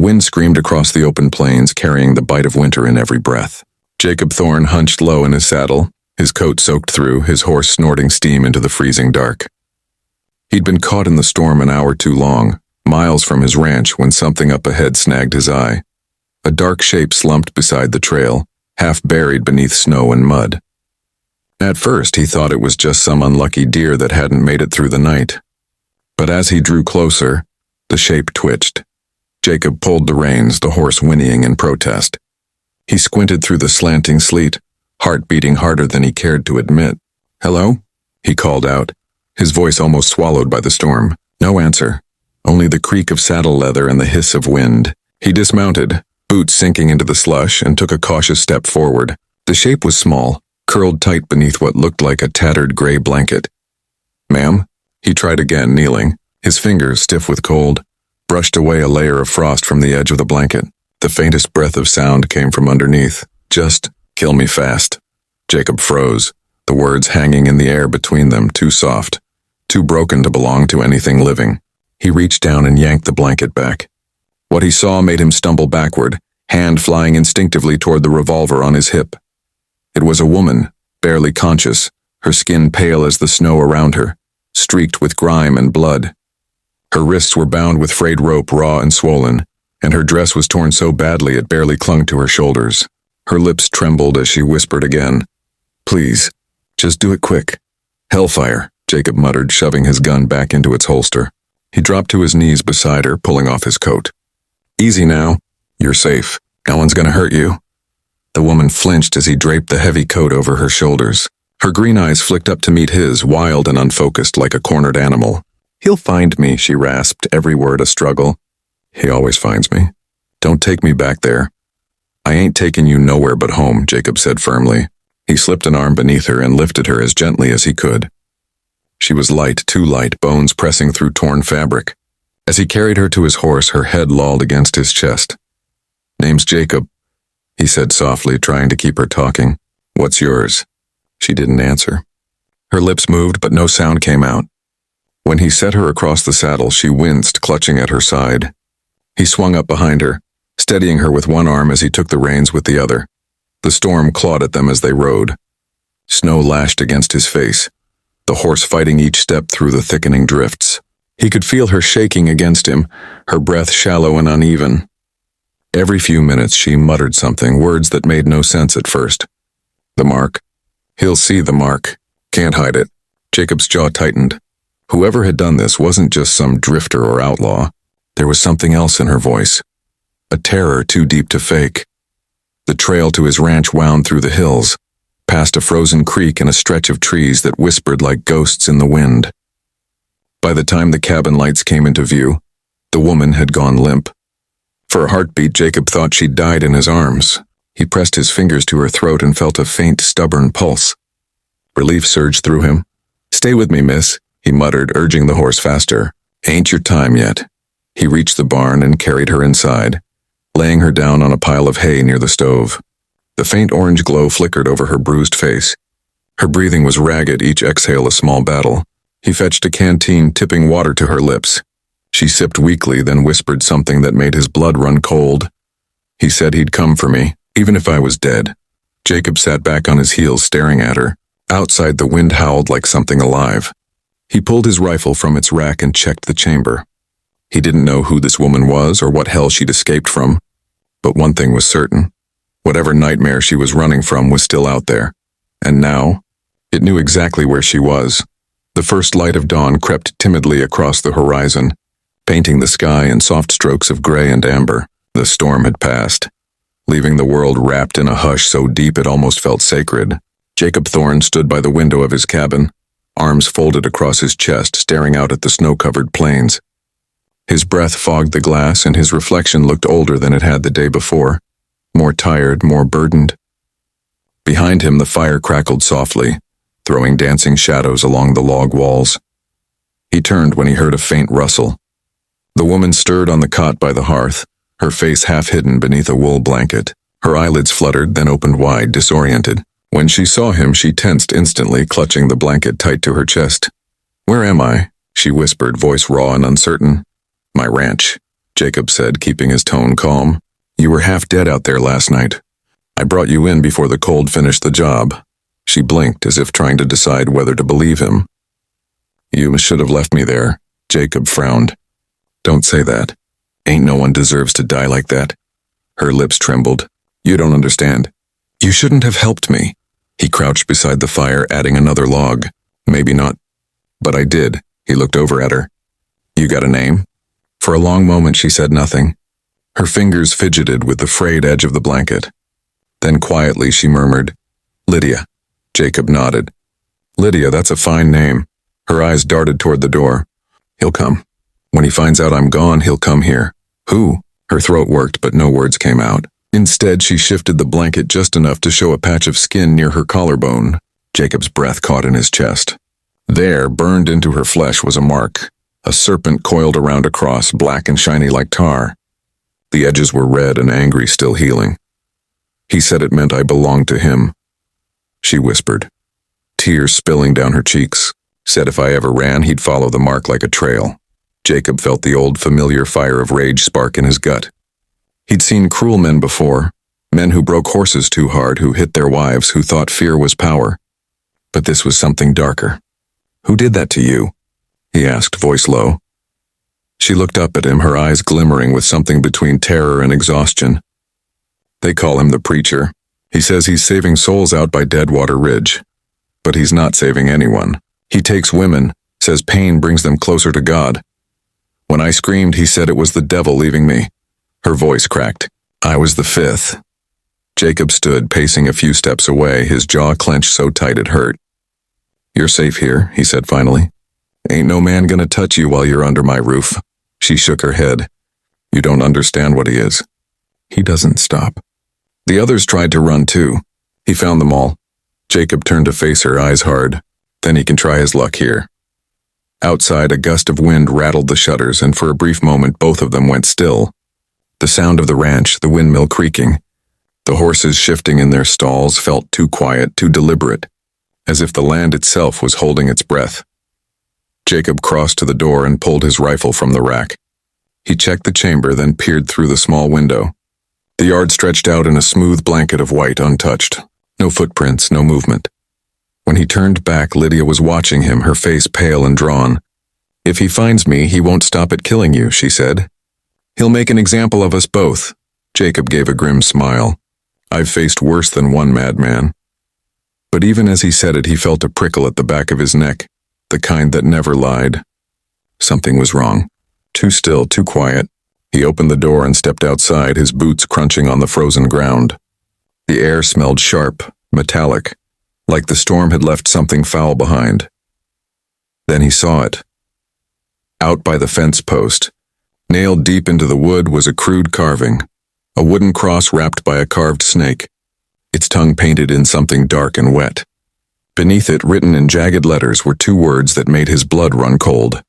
wind screamed across the open plains, carrying the bite of winter in every breath. Jacob Thorne hunched low in his saddle, his coat soaked through, his horse snorting steam into the freezing dark. He'd been caught in the storm an hour too long, miles from his ranch, when something up ahead snagged his eye. A dark shape slumped beside the trail, half buried beneath snow and mud. At first, he thought it was just some unlucky deer that hadn't made it through the night. But as he drew closer, the shape twitched. Jacob pulled the reins, the horse whinnying in protest. He squinted through the slanting sleet, heart beating harder than he cared to admit. "Hello?" he called out, his voice almost swallowed by the storm. No answer, only the creak of saddle leather and the hiss of wind. He dismounted, boots sinking into the slush, and took a cautious step forward. The shape was small, curled tight beneath what looked like a tattered gray blanket. "Ma'am?" He tried again, kneeling. His fingers, stiff with cold, brushed away a layer of frost from the edge of the blanket. The faintest breath of sound came from underneath. "Just kill me fast." Jacob froze, the words hanging in the air between them, too soft, too broken to belong to anything living. He reached down and yanked the blanket back. What he saw made him stumble backward, hand flying instinctively toward the revolver on his hip. It was a woman, barely conscious, her skin pale as the snow around her, streaked with grime and blood. Her wrists were bound with frayed rope, raw and swollen, and her dress was torn so badly it barely clung to her shoulders. Her lips trembled as she whispered again, "Please, just do it quick." "Hellfire," Jacob muttered, shoving his gun back into its holster. He dropped to his knees beside her, pulling off his coat. "Easy now. You're safe. No one's gonna hurt you." The woman flinched as he draped the heavy coat over her shoulders. Her green eyes flicked up to meet his, wild and unfocused like a cornered animal. "He'll find me," she rasped, every word a struggle. "He always finds me. Don't take me back there." "I ain't taking you nowhere but home," Jacob said firmly. He slipped an arm beneath her and lifted her as gently as he could. She was light, too light, bones pressing through torn fabric. As he carried her to his horse, her head lolled against his chest. "Name's Jacob," he said softly, trying to keep her talking. "What's yours?" She didn't answer. Her lips moved, but no sound came out. When he set her across the saddle, she winced, clutching at her side. He swung up behind her, steadying her with one arm as he took the reins with the other. The storm clawed at them as they rode. Snow lashed against his face, the horse fighting each step through the thickening drifts. He could feel her shaking against him, her breath shallow and uneven. Every few minutes she muttered something, words that made no sense at first. "The mark. He'll see the mark. Can't hide it." Jacob's jaw tightened. Whoever had done this wasn't just some drifter or outlaw. There was something else in her voice. A terror too deep to fake. The trail to his ranch wound through the hills, past a frozen creek and a stretch of trees that whispered like ghosts in the wind. By the time the cabin lights came into view, the woman had gone limp. For a heartbeat, Jacob thought she'd died in his arms. He pressed his fingers to her throat and felt a faint, stubborn pulse. Relief surged through him. "Stay with me, miss," he muttered, urging the horse faster. "Ain't your time yet." He reached the barn and carried her inside, laying her down on a pile of hay near the stove. The faint orange glow flickered over her bruised face. Her breathing was ragged, each exhale a small battle. He fetched a canteen, tipping water to her lips. She sipped weakly, then whispered something that made his blood run cold. "He said he'd come for me, even if I was dead." Jacob sat back on his heels, staring at her. Outside, the wind howled like something alive. He pulled his rifle from its rack and checked the chamber. He didn't know who this woman was or what hell she'd escaped from. But one thing was certain. Whatever nightmare she was running from was still out there. And now, it knew exactly where she was. The first light of dawn crept timidly across the horizon, painting the sky in soft strokes of gray and amber. The storm had passed, leaving the world wrapped in a hush so deep it almost felt sacred. Jacob Thorne stood by the window of his cabin, arms folded across his chest, staring out at the snow-covered plains. His breath fogged the glass, and his reflection looked older than it had the day before, more tired, more burdened. Behind him, the fire crackled softly, throwing dancing shadows along the log walls. He turned when he heard a faint rustle. The woman stirred on the cot by the hearth, her face half hidden beneath a wool blanket. Her eyelids fluttered, then opened wide, disoriented. When she saw him, she tensed instantly, clutching the blanket tight to her chest. "Where am I?" she whispered, voice raw and uncertain. "My ranch." Jacob said, keeping his tone calm. "You were half dead out there last night. I brought you in before the cold finished the job." She blinked as if trying to decide whether to believe him. "You should have left me there," Jacob frowned. "Don't say that. Ain't no one deserves to die like that." Her lips trembled. "You don't understand. You shouldn't have helped me." He crouched beside the fire, adding another log. "Maybe not. But I did." He looked over at her. "You got a name?" For a long moment she said nothing. Her fingers fidgeted with the frayed edge of the blanket. Then quietly she murmured, "Lydia." Jacob nodded. "Lydia, that's a fine name." Her eyes darted toward the door. "He'll come. When he finds out I'm gone, he'll come here." "Who?" Her throat worked, but no words came out. Instead, she shifted the blanket just enough to show a patch of skin near her collarbone. Jacob's breath caught in his chest. There, burned into her flesh, was a mark. A serpent coiled around a cross, black and shiny like tar. The edges were red and angry, still healing. "He said it meant I belonged to him," she whispered, tears spilling down her cheeks. "Said if I ever ran, he'd follow the mark like a trail." Jacob felt the old familiar fire of rage spark in his gut. He'd seen cruel men before, men who broke horses too hard, who hit their wives, who thought fear was power. But this was something darker. "Who did that to you?" he asked, voice low. She looked up at him, her eyes glimmering with something between terror and exhaustion. "They call him the preacher. He says he's saving souls out by Deadwater Ridge. But he's not saving anyone. He takes women, says pain brings them closer to God. When I screamed, he said it was the devil leaving me." Her voice cracked. "I was the fifth." Jacob stood, pacing a few steps away, his jaw clenched so tight it hurt. "You're safe here," he said finally. "Ain't no man gonna touch you while you're under my roof." She shook her head. "You don't understand what he is." He doesn't stop. The others tried to run too. He found them all. Jacob turned to face her, eyes hard. Then he can try his luck here. Outside, a gust of wind rattled the shutters, and for a brief moment both of them went still. The sound of the ranch, the windmill creaking, the horses shifting in their stalls felt too quiet, too deliberate, as if the land itself was holding its breath. Jacob crossed to the door and pulled his rifle from the rack. He checked the chamber, then peered through the small window. The yard stretched out in a smooth blanket of white, untouched. No footprints, no movement. When he turned back, Lydia was watching him, her face pale and drawn. "If he finds me, he won't stop at killing you," she said. "He'll make an example of us both." Jacob gave a grim smile. "I've faced worse than one madman." But even as he said it, he felt a prickle at the back of his neck, the kind that never lied. Something was wrong. Too still, too quiet. He opened the door and stepped outside, his boots crunching on the frozen ground. The air smelled sharp, metallic, like the storm had left something foul behind. Then he saw it. Out by the fence post, nailed deep into the wood, was a crude carving, a wooden cross wrapped by a carved snake, its tongue painted in something dark and wet. Beneath it, written in jagged letters, were two words that made his blood run cold.